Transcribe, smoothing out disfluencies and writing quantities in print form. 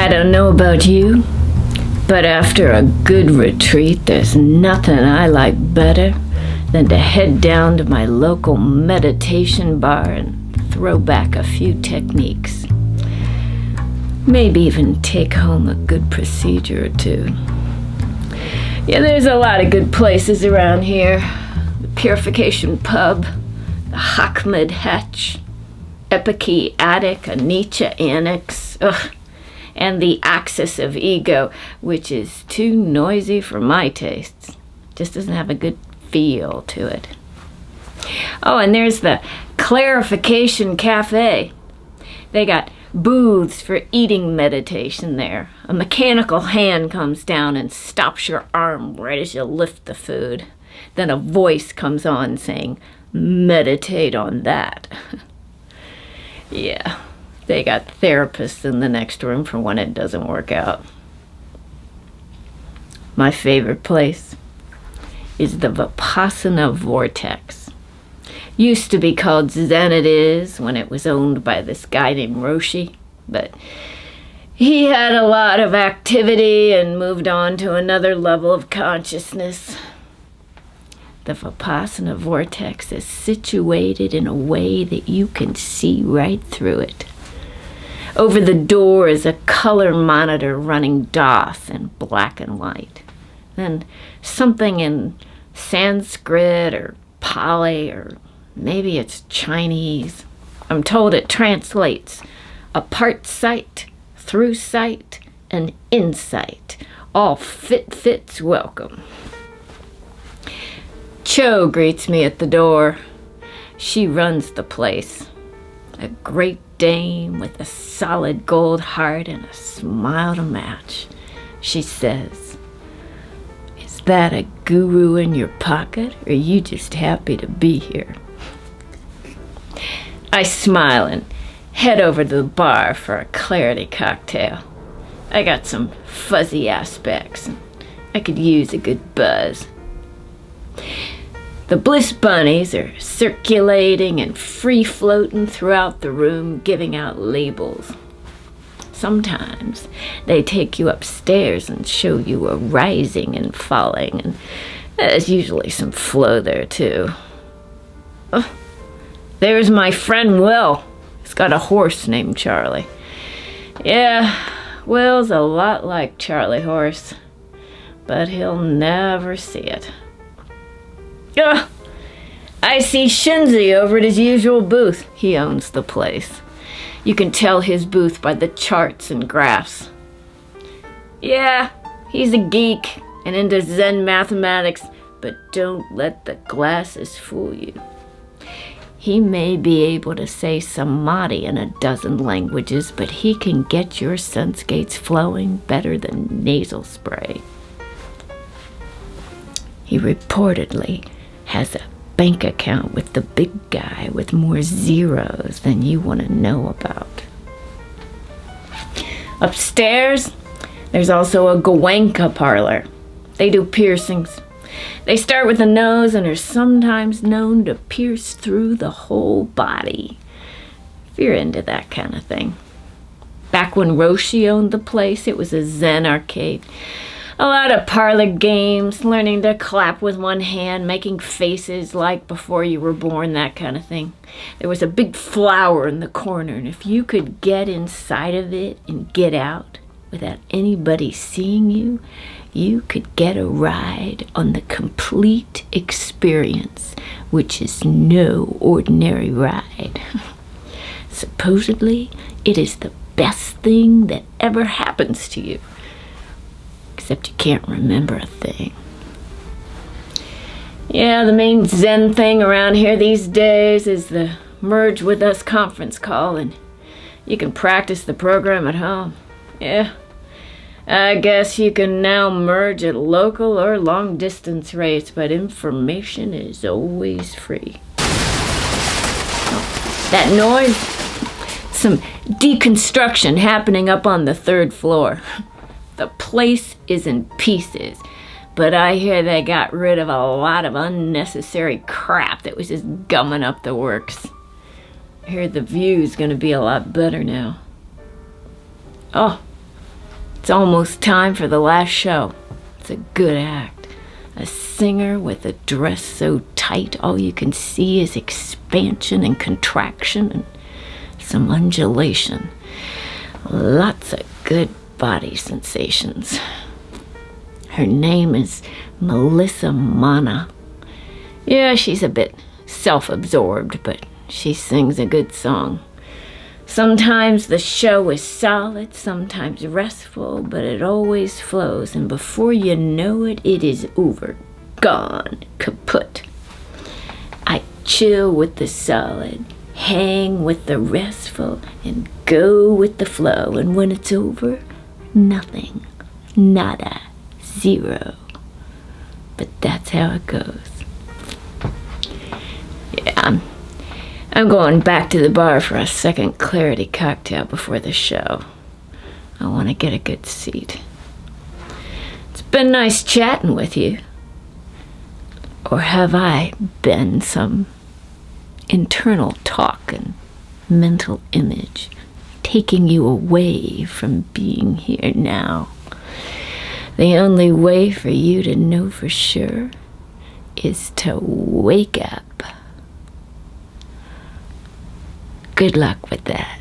don't know about you, but after a good retreat, there's nothing I like better than to head down to my local meditation bar and throw back a few techniques. Maybe even take home a good procedure or two. Yeah, there's a lot of good places around here. The Purification Pub, the Hakmed Hatch, Epicee Attic, a Nietzsche Annex, and the Axis of Ego, which is too noisy for my tastes. Just doesn't have a good feel to it. Oh, and there's the Clarification Cafe. They got booths for eating meditation there. A mechanical hand comes down and stops your arm right as you lift the food. Then a voice comes on saying, meditate on that. Yeah, they got therapists in the next room for when it doesn't work out. My favorite place is the Vipassana Vortex. Used to be called Zen It Is when it was owned by this guy named Roshi, but he had a lot of activity and moved on to another level of consciousness. The Vipassana Vortex is situated in a way that you can see right through it. Over the door is a color monitor running DOS in black and white. Then something in Sanskrit or Pali, or maybe it's Chinese. I'm told it translates apart sight, through sight, and insight. All fits welcome. Cho greets me at the door. She runs the place. A Great Dane with a solid gold heart and a smile to match. She says, "Is that a guru in your pocket, or are you just happy to be here?" I smile and head over to the bar for a clarity cocktail. I got some fuzzy aspects, and I could use a good buzz. The bliss bunnies are circulating and free-floating throughout the room, giving out labels. Sometimes they take you upstairs and show you a rising and falling, and there's usually some flow there, too. Oh, there's my friend Will. He's got a horse named Charlie. Yeah, Will's a lot like Charlie Horse, but he'll never see it. I see Shinzen over at his usual booth. He owns the place. You can tell his booth by the charts and graphs. Yeah, he's a geek and into Zen mathematics, but don't let the glasses fool you. He may be able to say samadhi in a dozen languages, but he can get your sense gates flowing better than nasal spray. He reportedly has a bank account with the big guy with more zeros than you want to know about. Upstairs, there's also a Goenka parlor. They do piercings. They start with the nose and are sometimes known to pierce through the whole body, if you're into that kind of thing. Back when Roshi owned the place, it was a Zen arcade. A lot of parlor games, learning to clap with one hand, making faces like before you were born, that kind of thing. There was a big flower in the corner, and if you could get inside of it and get out without anybody seeing you, you could get a ride on the complete experience, which is no ordinary ride. Supposedly, it is the best thing that ever happens to you. Except you can't remember a thing. Yeah, the main Zen thing around here these days is the Merge With Us conference call, and you can practice the program at home. Yeah, I guess you can now merge at local or long distance rates, but information is always free. Oh, that noise? Some deconstruction happening up on the 3rd floor. The place is in pieces, but I hear they got rid of a lot of unnecessary crap that was just gumming up the works. I hear the view's gonna be a lot better now. Oh, It's almost time for the last show. It's a good act. A singer with a dress so tight all you can see is expansion and contraction and some undulation. Lots of good body sensations. Her name is Melissa Mana. Yeah, she's a bit self-absorbed, but she sings a good song. Sometimes the show is solid, sometimes restful, but it always flows, and before you know it, it is over. Gone. Kaput. I chill with the solid, hang with the restful, and go with the flow, and when it's over, nothing. Nada. Zero. But that's how it goes. Yeah, I'm going back to the bar for a second clarity cocktail before the show. I want to get a good seat. It's been nice chatting with you. Or have I been some internal talk and mental image taking you away from being here now? The only way for you to know for sure is to wake up. Good luck with that.